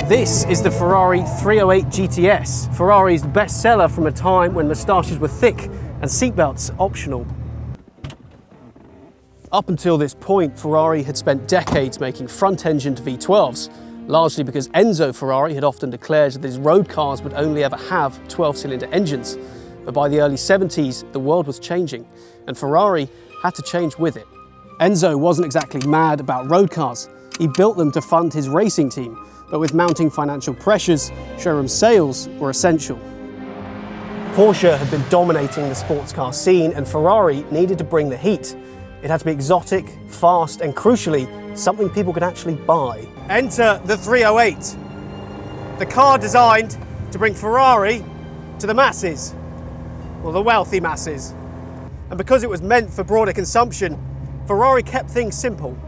This is the Ferrari 308 GTS, Ferrari's bestseller from a time when moustaches were thick and seatbelts optional. Up until this point, Ferrari had spent decades making front-engined V12s, largely because Enzo Ferrari had often declared that his road cars would only ever have 12-cylinder engines. But by the early 70s, the world was changing, and Ferrari had to change with it. Enzo wasn't exactly mad about road cars. He built them to fund his racing team, but with mounting financial pressures, showroom sales were essential. Porsche had been dominating the sports car scene, and Ferrari needed to bring the heat. It had to be exotic, fast, and crucially, something people could actually buy. Enter the 308, the car designed to bring Ferrari to the masses, or the wealthy masses. And because it was meant for broader consumption, Ferrari kept things simple.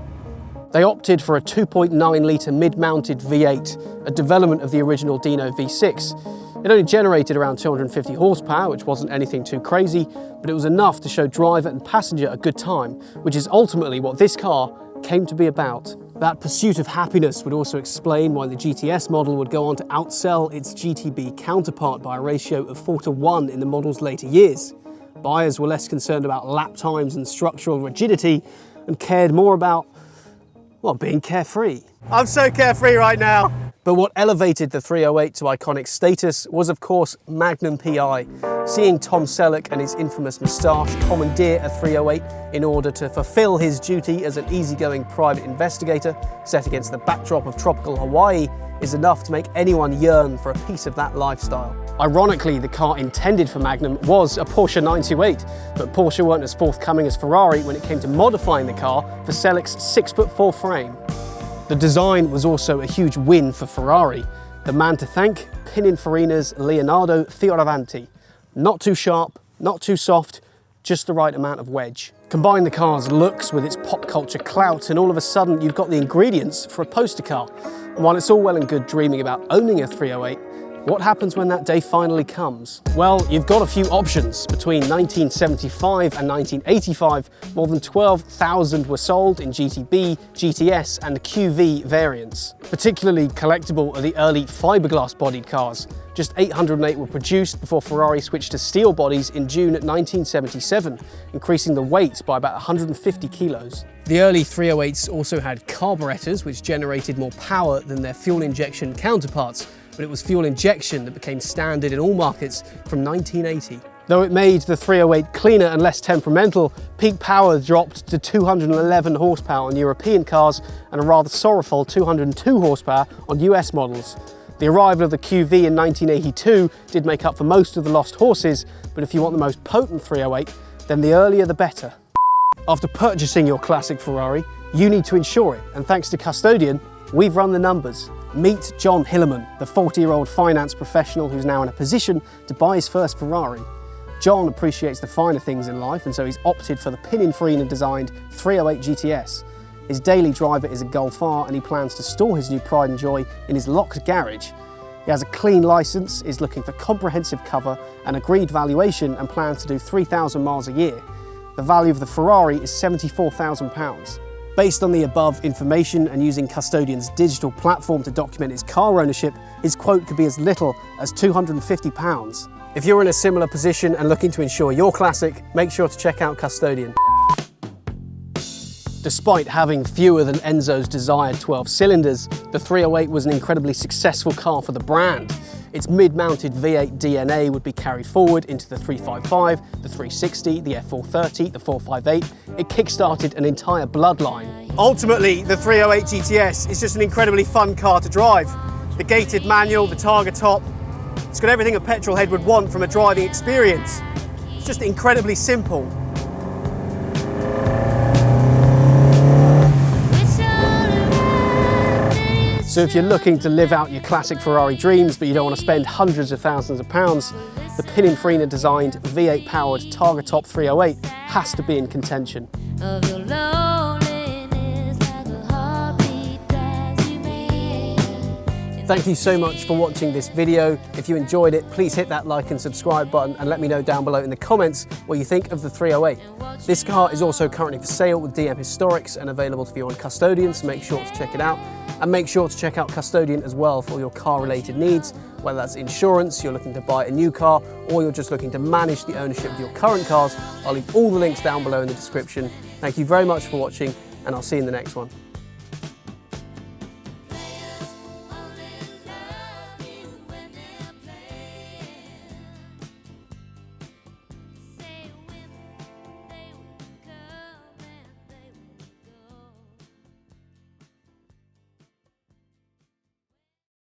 They opted for a 2.9-litre mid-mounted V8, a development of the original Dino V6. It only generated around 250 horsepower, which wasn't anything too crazy, but it was enough to show driver and passenger a good time, which is ultimately what this car came to be about. That pursuit of happiness would also explain why the GTS model would go on to outsell its GTB counterpart by a ratio of 4:1 in the model's later years. Buyers were less concerned about lap times and structural rigidity and cared more about, well, being carefree. I'm so carefree right now. But what elevated the 308 to iconic status was, of course, Magnum PI. Seeing Tom Selleck and his infamous moustache commandeer a 308 in order to fulfill his duty as an easygoing private investigator set against the backdrop of tropical Hawaii is enough to make anyone yearn for a piece of that lifestyle. Ironically, the car intended for Magnum was a Porsche 928, but Porsche weren't as forthcoming as Ferrari when it came to modifying the car for Selleck's 6'4" frame. The design was also a huge win for Ferrari. The man to thank, Pininfarina's Leonardo Fioravanti. Not too sharp, not too soft, just the right amount of wedge. Combine the car's looks with its pop culture clout and all of a sudden you've got the ingredients for a poster car. And while it's all well and good dreaming about owning a 308, what happens when that day finally comes? Well, you've got a few options. Between 1975 and 1985, more than 12,000 were sold in GTB, GTS and QV variants. Particularly collectible are the early fiberglass-bodied cars. Just 808 were produced before Ferrari switched to steel bodies in June 1977, increasing the weight by about 150 kilos. The early 308s also had carburetors, which generated more power than their fuel injection counterparts, but it was fuel injection that became standard in all markets from 1980. Though it made the 308 cleaner and less temperamental, peak power dropped to 211 horsepower on European cars and a rather sorrowful 202 horsepower on US models. The arrival of the QV in 1982 did make up for most of the lost horses, but if you want the most potent 308, then the earlier the better. After purchasing your classic Ferrari, you need to insure it, and thanks to Custodian, we've run the numbers. Meet John Hillerman, the 40-year-old finance professional who's now in a position to buy his first Ferrari. John appreciates the finer things in life, and so he's opted for the Pininfarina-designed 308 GTS. His daily driver is a Golf R, and he plans to store his new pride and joy in his locked garage. He has a clean license, is looking for comprehensive cover, an agreed valuation, and plans to do 3,000 miles a year. The value of the Ferrari is £74,000. Based on the above information and using Custodian's digital platform to document his car ownership, his quote could be as little as £250. If you're in a similar position and looking to insure your classic, make sure to check out Custodian. Despite having fewer than Enzo's desired 12 cylinders, the 308 was an incredibly successful car for the brand. Its mid-mounted V8 DNA would be carried forward into the 355, the 360, the F430, the 458. It kick-started an entire bloodline. Ultimately, the 308 GTS is just an incredibly fun car to drive. The gated manual, the Targa top, it's got everything a petrolhead would want from a driving experience. It's just incredibly simple. So if you're looking to live out your classic Ferrari dreams, but you don't want to spend hundreds of thousands of pounds, the Pininfarina designed V8 powered Targa Top 308 has to be in contention. of your loneliness like a heartbeat drives you mad. Thank you so much for watching this video. If you enjoyed it, please hit that like and subscribe button and let me know down below in the comments what you think of the 308. This car is also currently for sale with DM Historics and available to view on Custodian, so make sure to check it out. And make sure to check out Custodian as well for all your car related needs, whether that's insurance, you're looking to buy a new car, or you're just looking to manage the ownership of your current cars. I'll leave all the links down below in the description. Thank you very much for watching, and I'll see you in the next one.